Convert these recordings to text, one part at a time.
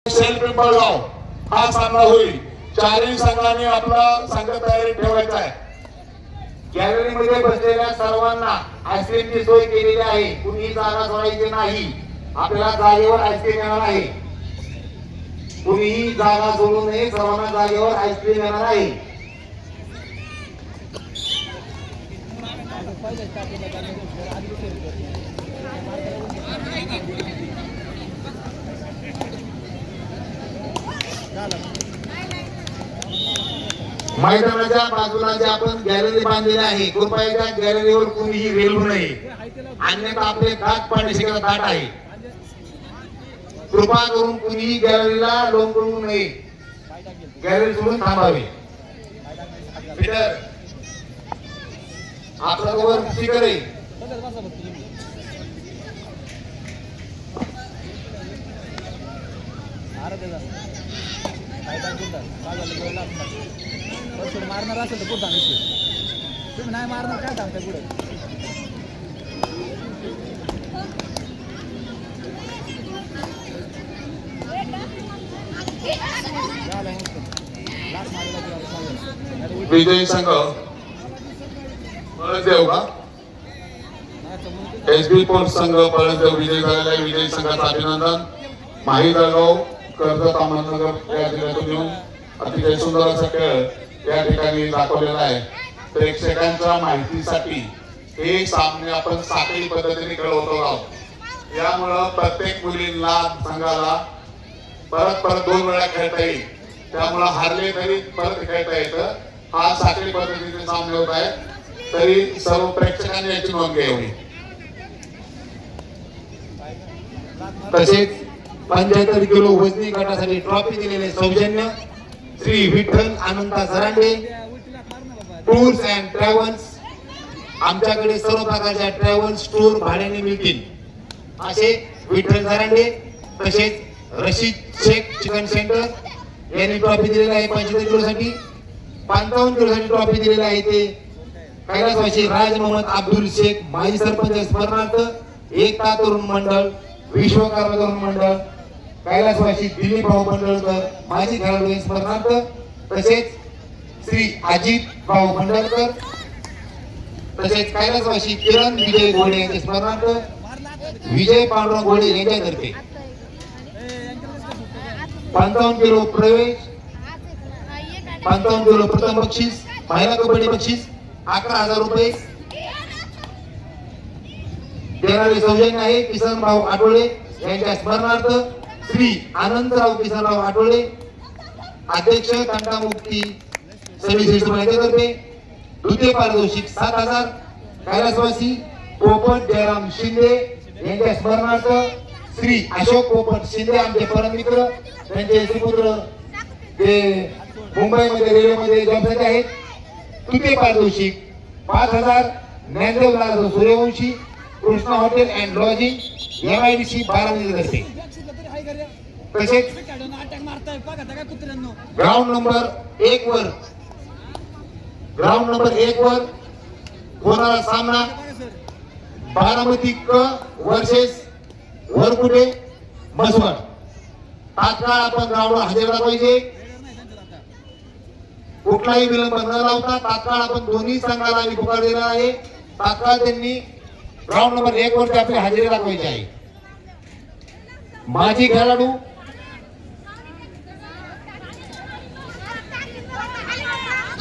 Sale Pimpalgaon हा सामना होईल. चारही संघांनी आपला संघ तयारी ठेवायचा आहे. गॅलरीमध्ये बसलेल्या सर्वांना आईस्क्रीमची सोय केलेली आहे. कुणी जागा सोडायची नाही. आपल्याला जागेवर आईस्क्रीम येणार आहे. कुणीही जागा सोडू नये. सर्वांना जागेवर आईस्क्रीम येणार आहे. मैदानाच्या बाजूला जे आपण गॅलरी बांधलेली आहे, कृपया गॅलरीवर कोणीही रेलू नये, अन्यथा आपले दाट पाण्याची दाट आहे. कृपा करून कुणीही गॅलरीला लोंबू नये. गॅलरी सोडून थांबावे. पीटर आपला वर स्पीकर आहे. मारणार असेल तर कुठं तुम्ही नाही मारणार काय सांगता पुढे. विजयी संघ पळसदेव का एसबी पोर्ट संघ पळसदेव विजयी झालेला आहे. विजयी संघाचं अभिनंदन. माहीदळगाव कर्जत अहमदनगर या जिल्ह्यातून येऊन अतिशय सुंदर असा खेळ या ठिकाणी दाखवलेला आहे. प्रेक्षकांच्या माहितीसाठी हे सामने आपण साखळी पद्धतीने खेळवतो आहोत. यामुळं प्रत्येक मुलींना संघाला परत परत 2 वेळा खेळता येईल. त्यामुळं हारले तरी परत खेळता येतं. हा साखळी पद्धतीचे सामने होत आहे. तरी सर्व प्रेक्षकांनी याची नोंद घ्यावी. तसेच 75 किलो वजनी गटासाठी ट्रॉफी दिलेले सौजन्य श्री विठ्ठल अनंता जरांडे टूर्स अँड ट्रॅव्हल्स. आमच्याकडे सर्व प्रकारच्या ट्रॅव्हल्स टूर भाड्याने मिळतील असे विठ्ठल जरांडे. तसेच रशीद शेख चिकन सेंटर यांनी ट्रॉफी दिलेली आहे 75 किलोसाठी. 55 किलोसाठी ट्रॉफी दिलेली आहे ते कैलासवासी राज मोहम्मद अब्दुल शेख माजी सरपंच स्मरणार्थ एकता तरुण मंडळ, विश्वकर्मा तरुण मंडळ, कैलासवासी दिलीप भाऊ मंडळकर माजी खेळाडू स्मरणार्थ. तसेच श्री अजित भाऊ मंडळकर, तसेच कैलासवासी किरण विजय घोडे यांच्या स्मरणार्थ विजय पांडुरंग घोडे यांच्यातर्फे 55 किलो प्रवेश, 55 किलो प्रथम बक्षीस, महिला कबड्डी बक्षीस 11,000 रुपये देणारे सौजन्य आहे किसन भाऊ आठवले यांच्या स्मरणार्थ श्री आनंदराव किसनराव आठवले अध्यक्ष तंटामुक्ती सर्व्हिसेस यांच्यातर्फे. द्वितीय पारितोषिक 7,000 कैलासवासी पोपट जयराम शिंदे यांच्या स्मरणार्थ श्री अशोक पोपट शिंदे आमचे परममित्र, त्यांचे सुपुत्र जे मुंबईमध्ये रेल्वेमध्ये जॉबसाठी आहेत. तृतीय पारितोषिक 5,000 Dnyandev Suryavanshi Krishna hotel and lodging MIDC 12 तर्फे. तसेच ग्राउंड नंबर 1 वर होणारा सामना बारामती क वर्सेस वरकुटे मसवड. तात्काळ आपण ग्राउंडवर हजेरी दाखवायचे. कुठलाही विलंब न लावता तात्काळ आपण दोन्ही संघाला आम्ही पुकार देणार आहे. तात्काळ त्यांनी ग्राउंड नंबर 1 वरती आपली हजेरी दाखवायची आहे. माजी खेळाडू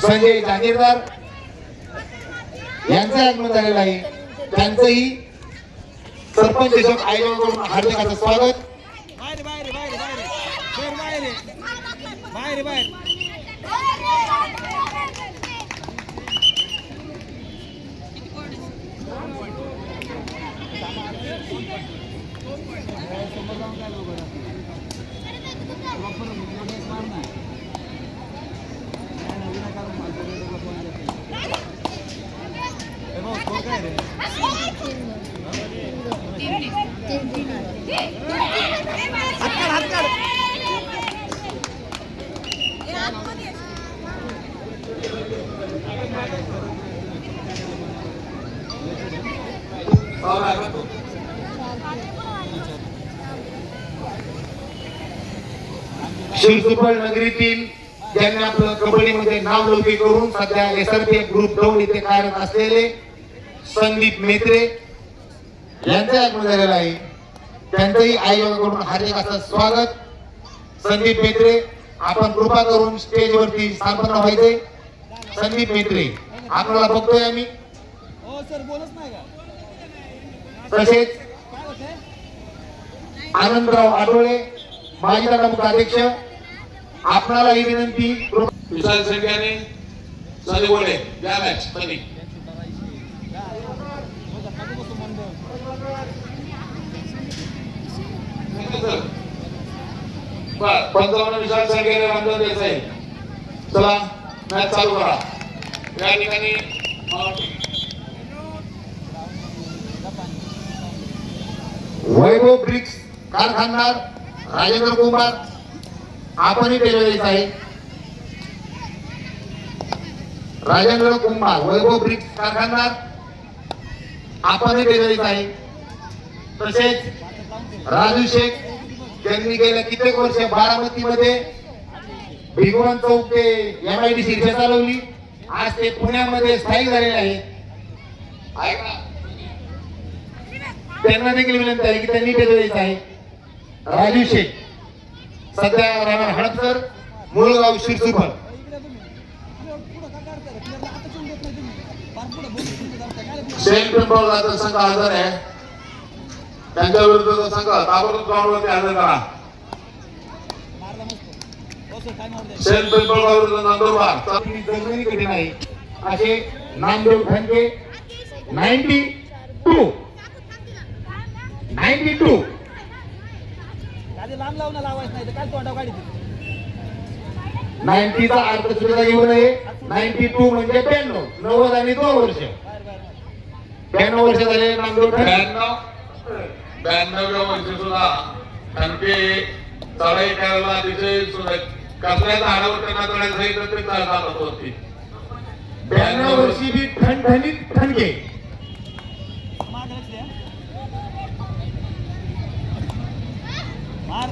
संजय जागीरदार यांचं आगमन झालेलं आहे. त्यांचंही सरपंच देशक आयोजकांकडून हार्दिक असं स्वागत. शिरसुपळ नगरीतील ज्यांनी आपलं कबड्डीमध्ये नाव लौकिक करून सध्या SRPF ग्रुप दोन इथे कार्यरत असलेले संदीप मेत्रे यांचा जन्म झालेला आहे. त्यांचंही आयोजकाकडून हार्दिक असं स्वागत. संदीप मेत्रे, आपण कृपा करून स्टेजवरती स्थापना व्हायचे. संदीप मेत्रे आपल्याला बघतोय आम्ही. हो सर, बोलच नाही का? तसेच काय होतंय? आनंदराव आठवळे माजी अध्यक्ष, आपणाला ही विनंती. विशाल शेट्याने सनी बोले या मॅच सनी पंचावन्न विशाल शेट्याने रामचंद्र देसाई. चला मॅच चालू करा. या ठिकाणी वैभव ब्रिक्स कारखानदार राजेंद्र कुमार आपणही त्यावेळेस आहे. राजेंद्र कुमार वैभव ब्रिक्स कारखानदार आपणही त्यावेळेस आहे. तसेच राजू शेख त्यांनी गेल्या कित्येक वर्ष बारामतीमध्ये भिगवण चौक ते MIDC रिक्षा चालवली. आज ते पुण्यामध्ये स्थायिक झालेले आहेत. ऐका, त्यांना देखील विनंती आहे की त्यांनी त्यावेळेस आहे. राजू शेख सध्या राहणार हडपसर, मुळगाव शिरसुपळ. सेंट पिंपळगावचा संघ हजर आहे. त्यांच्या विरुद्धचा संघ ताबडतोब ग्राउंडवरती हजर करा. सेंट पिंपळगाव विरुद्ध नंदुरबार. जर्मनी कठीण आहे असे नामदेव ठणके 92 लांब लावून लावायचं नाही तर काय तोंडा गाडी 90चा अर्थ सुद्धा घेऊ नये. 92 म्हणजे 92, 90 आणि 2 वर्ष. 92 वर्ष झाले नामदेव ठणके. 92व्या वर्षी सुद्धा ठणके चढाई करायला अतिशय कसल्याच हाडावर त्यांना चढायला सांगितलं ते चालत होती. 92 वर्षी बी ठणठणीत ठणके. मार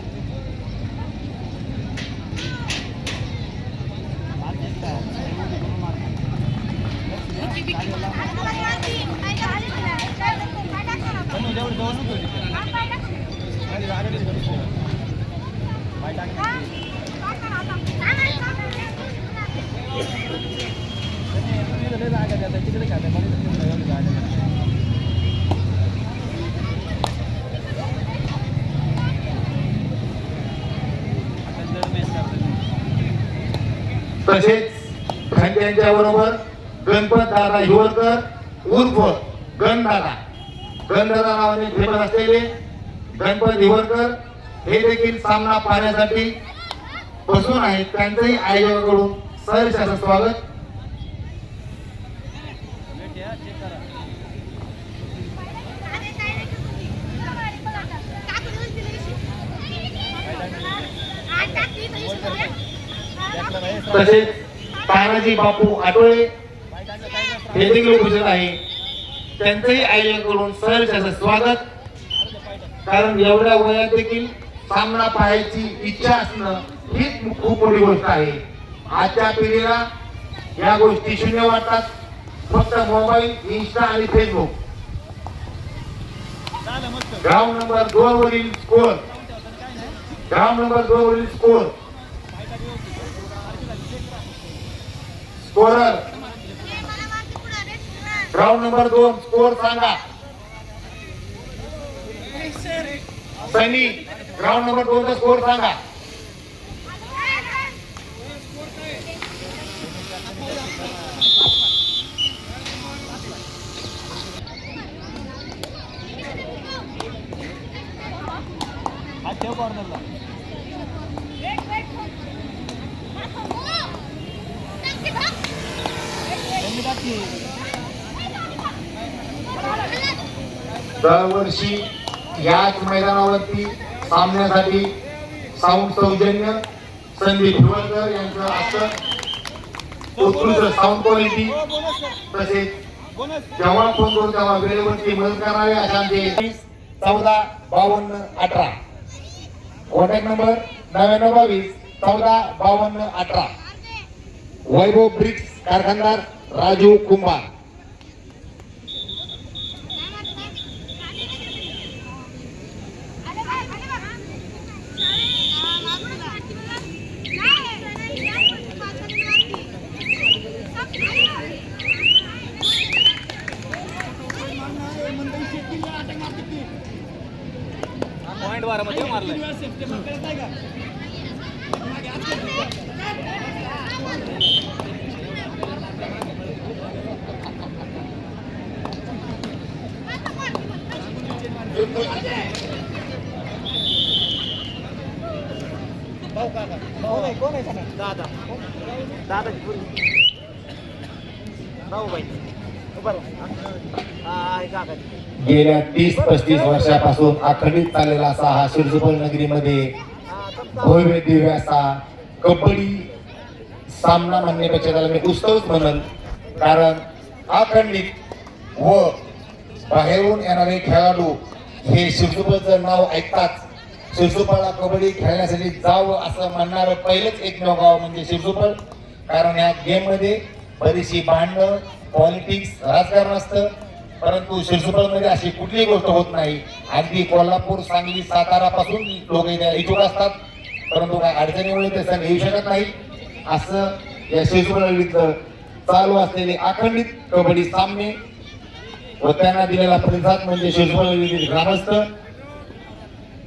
तसेच ठणक्यांच्या बरोबर गणपत दादा हिवरकर उर्फ गणदादा नावाने फेमस असलेले गणपत हिवरकर हे देखील सामना पाहण्यासाठी बसून आहेत. त्यांचंही आयोजकाकडून सहर्ष असं स्वागत. तसेच तानाजी बापू आठवळे हे देखील उपस्थित आहे. त्यांचंही आयोजकाकडून सहर्ष असं स्वागत. कारण एवढ्या वयात देखील सामना पाहायची इच्छा असणं हीच खूप मोठी गोष्ट आहे. आजच्या पिढीला या गोष्टी शून्य वाटतात. फक्त मोबाईल, इंस्टा आणि फेसबुक. ग्राउंड नंबर 2 वरील score. Scorer ground number 2 score सांगा. सनी ग्राउंड नंबर 2 चा स्कोर सांगा. ठेव कॉर्नरला. दरवर्षी याच मैदानावरती सामन्यासाठी साऊंड सौजन्य संदीप हिवरकर यांचं असतं. उत्कृष्ट साऊंड क्वालिटी. तसेच जेव्हा फोन करून तेव्हा वेळेवरती मदत करावी अशा 14 52 18. कॉन्टॅक्ट नंबर 9922 145218 वैभव ब्रिक्स कारखानदार राजू कुंभार. पॉइंट 12 मध्ये मारलाय. भाऊ नाही कोण आहे सांगा. दादा दादाची पूर्वी भाऊ बाई बरोबर. हा काकाची. गेल्या 30-35 वर्षापासून अखंडित चाललेला असा हा शिरसुपल नगरीमध्ये भव्य दिव्य असा कबड्डी सामना म्हणण्यापेक्षा त्याला मी उत्सवच म्हणल. कारण अखंडित व बाहेरून येणारे खेळाडू हे शिरसुपलचं नाव ऐकताच शिरसुपलला कबड्डी खेळण्यासाठी जावं असं म्हणणारं पहिलंच एकमेव गाव म्हणजे शिरसुपल. कारण या गेम मध्ये बरीचशी भांडणं पॉलिटिक्स राजकारण असतं, परंतु शिरसुपलमध्ये अशी कुठलीही गोष्ट होत नाही. अगदी कोल्हापूर सांगली सातारा पासून लोक इथे इच्छुक असतात, परंतु काही अडचणीमुळे ते संघ येऊ शकत नाही. असं या शिरसुपल चालू असलेले अखंडित कबड्डी सामने व त्यांना दिलेला प्रतिसाद म्हणजे शिरसुपल ग्रामस्थ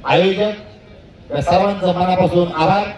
आयोजक या सर्वांचं मनापासून आभार.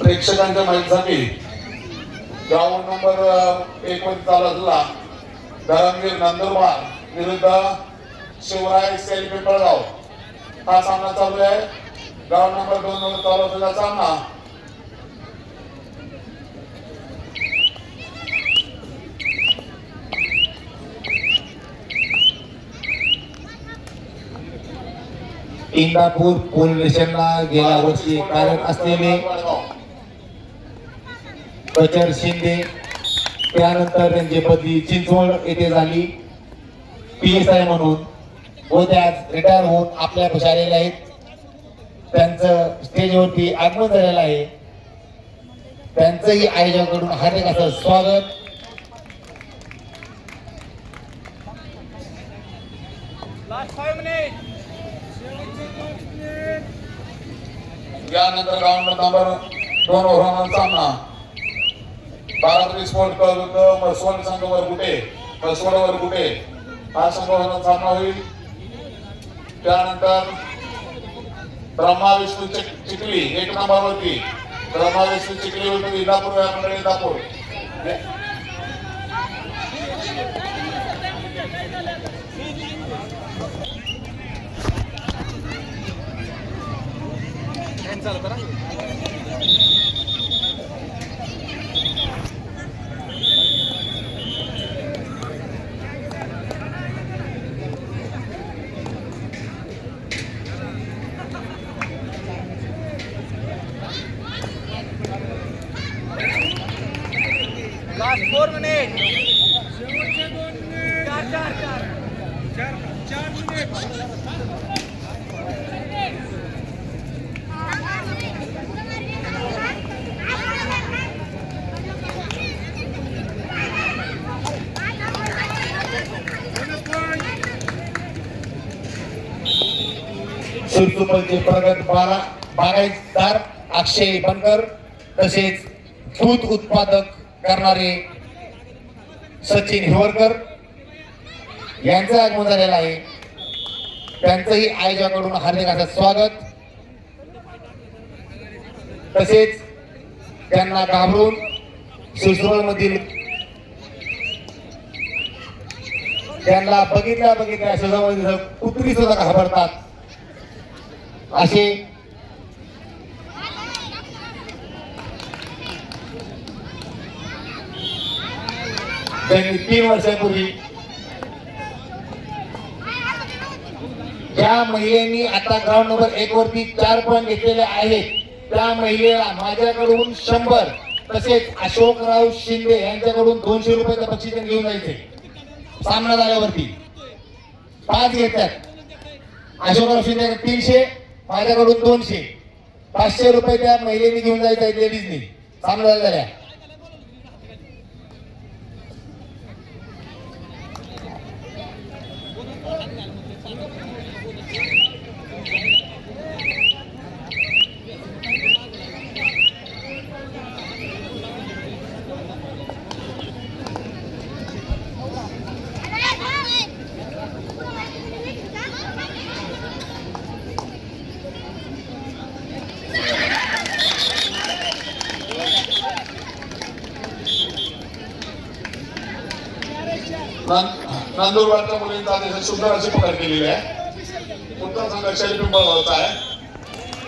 प्रेक्षकांच्या माहितीसाठी ग्राउंड नंबर 1 मध्ये चालू असलेला धरमवीर नंदुरबार विरुद्ध शिवराय सेल पिंपळगाव हा सामना चालू आहे. ग्राउंड नंबर 2 मध्ये चालू असलेला सामना इंदापूर पोलीस स्टेशनला गेल्या वर्षी कार्यरत असलेले कचर शिंदे, त्यानंतर त्यांची बदली चिंचवड येथे झाली PSI म्हणून व ते आज रिटायर होऊन आपल्या पक्षात आलेले आहेत. त्यांचं स्टेजवरती आगमन झालेलं आहे. त्यांचंही आयोजकांकडून हार्दिक असं स्वागत. लास्ट 5 मिनिट यानंतर ग्राउंड नंबर 2 ओव्हरचा सामना बारामती स्पोर्ट क्लब मसवड संघ वरकुटे मसवड वरकुटे हा संघाचा सामना होईल. त्यानंतर ब्रह्मा विष्णू चिखली 1 नंबरवरती ब्रह्मा विष्णू चिखली विरुद्ध इंदापूर या मंडळी इंदापूर. चालू करा. Last 4 minutes. 4 minutes. सुरसुपलचे प्रगत बागायतदार अक्षय बनकर तसेच दूध उत्पादक करणारे सचिन हिवरकर यांचं आगमन झालेलं आहे. त्यांचंही आयोजकाकडून हार्दिक असं स्वागत. तसेच त्यांना घाबरून सुरसुपल मधील त्यांना बघितल्या सुद्धा कुत्री सुद्धा घाबरतात असे त्यांनी 3 वर्षापूर्वी ज्या महिलेनी आता ग्राउंड नंबर 1 वरती 4 पॉईंट घेतलेले आहेत त्या महिलेला माझ्याकडून 100 तसेच अशोकराव शिंदे यांच्याकडून 200 रुपयाचं बक्षीस घेऊन जायचे. सामना झाल्यावरती 5 घेतात. अशोकराव शिंदे 300 माझ्याकडून 200 500 रुपये त्या महिलेने घेऊन जायचं आहे लेडीजनी सामना झाल्या. नंदुरबारच्या मुलींचा सुंदर अशी पकड केलेली आहे. उत्तर संघ शैली पिंपळगावचा आहे.